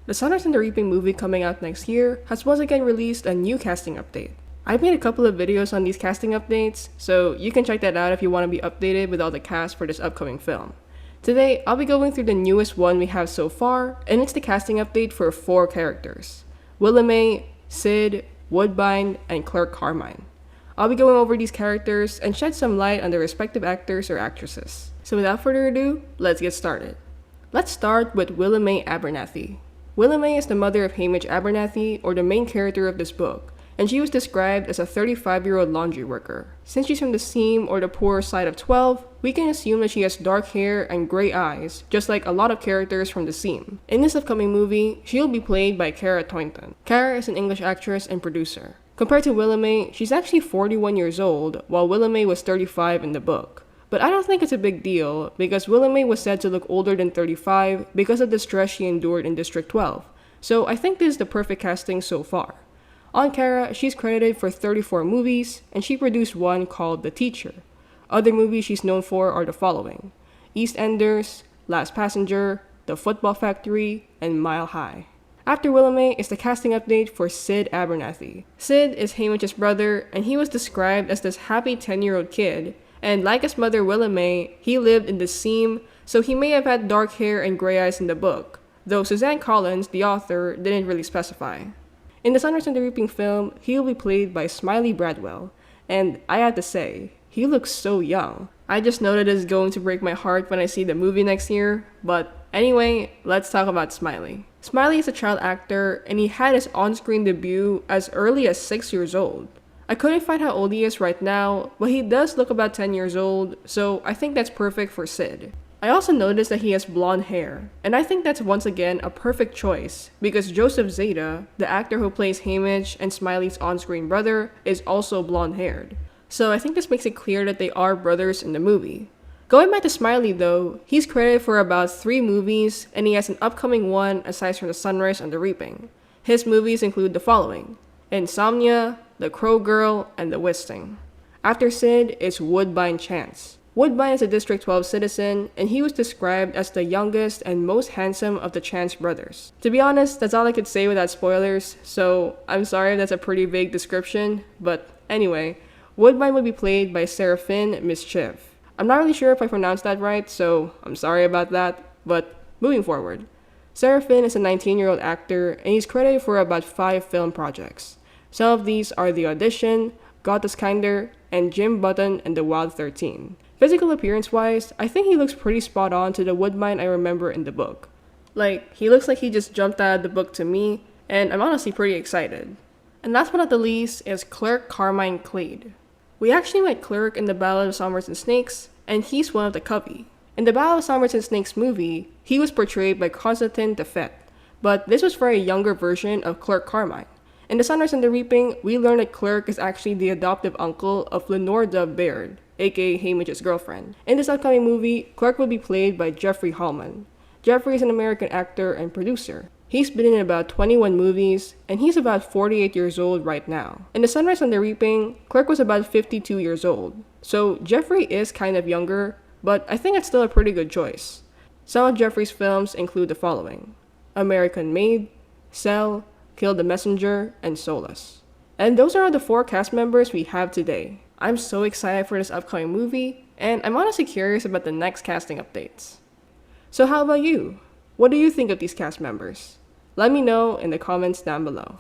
The Songbirds and the Reaping movie coming out next year has once again released a new casting update. I've made a couple of videos on these casting updates, so you can check that out if you want to be updated with all the cast for this upcoming film. Today, I'll be going through the newest one we have so far, and it's the casting update for 4 characters: Willamae, Sid, Woodbine, and Clerk Carmine. I'll be going over these characters and shed some light on their respective actors or actresses. So without further ado, let's get started. Let's start with Willamae Abernathy. Willamae is the mother of Haymitch Abernathy, or the main character of this book, and she was described as a 35-year-old laundry worker. Since she's from the seam or the poorer side of 12, we can assume that she has dark hair and gray eyes, just like a lot of characters from the seam. In this upcoming movie, she'll be played by Cara Toynton. Cara is an English actress and producer. Compared to Willamae, she's actually 41 years old, while Willamae was 35 in the book. But I don't think it's a big deal, because Willamae was said to look older than 35 because of the stress she endured in District 12, so I think this is the perfect casting so far. On Cara, she's credited for 34 movies, and she produced one called The Teacher. Other movies she's known for are the following: EastEnders, Last Passenger, The Football Factory, and Mile High. After Willamae is the casting update for Sid Abernathy. Sid is Haymitch's brother, and he was described as this happy 10-year-old kid, and like his mother Willamae, he lived in the seam, so he may have had dark hair and gray eyes in the book, though Suzanne Collins, the author, didn't really specify. In the Songbirds and the Reaping film, he will be played by Smiley Bradwell, and I have to say, he looks so young. I just know that it's going to break my heart when I see the movie next year, but anyway, let's talk about Smiley. Smiley is a child actor, and he had his on-screen debut as early as 6 years old. I couldn't find how old he is right now, but he does look about 10 years old, so I think that's perfect for Sid. I also noticed that he has blonde hair, and I think that's once again a perfect choice, because Joseph Zeta, the actor who plays Haymitch and Smiley's on-screen brother, is also blonde-haired. So I think this makes it clear that they are brothers in the movie. Going back to Smiley though, he's credited for about 3 movies, and he has an upcoming one aside from The Sunrise and the Reaping. His movies include the following: Insomnia, The Crow Girl, and The Wisting. After Sid is Woodbine Chance. Woodbine is a District 12 citizen, and he was described as the youngest and most handsome of the Chance brothers. To be honest, that's all I could say without spoilers, so I'm sorry if that's a pretty vague description, but anyway, Woodbine will be played by Seraphine Mischief. I'm not really sure if I pronounced that right, so I'm sorry about that, but moving forward. Seraphine is a 19-year-old actor, and he's credited for about 5 film projects. Some of these are The Audition, God is Kinder, and Jim Button and the Wild 13. Physical appearance-wise, I think he looks pretty spot on to the Woodbine I remember in the book. Like, he looks like he just jumped out of the book to me, and I'm honestly pretty excited. And last but not the least is Clerk Carmine Clade. We actually met Clerk in the Ballad of Songbirds and Snakes, and he's one of the Covey. In the Ballad of Songbirds and Snakes movie, he was portrayed by Constantin Defet, but this was for a younger version of Clerk Carmine. In The Songbirds and the Reaping, we learn that Clerk is actually the adoptive uncle of Lenore Dove Baird, aka Haymitch's girlfriend. In this upcoming movie, Clerk will be played by Jeffrey Hallman. Jeffrey is an American actor and producer. He's been in about 21 movies, and he's about 48 years old right now. In The Sunrise and the Reaping, Clerk was about 52 years old. So Jeffrey is kind of younger, but I think it's still a pretty good choice. Some of Jeffrey's films include the following: American Made, Cell, Kill the Messenger, and Solace. And those are all the 4 cast members we have today. I'm so excited for this upcoming movie, and I'm honestly curious about the next casting updates. So how about you? What do you think of these cast members? Let me know in the comments down below.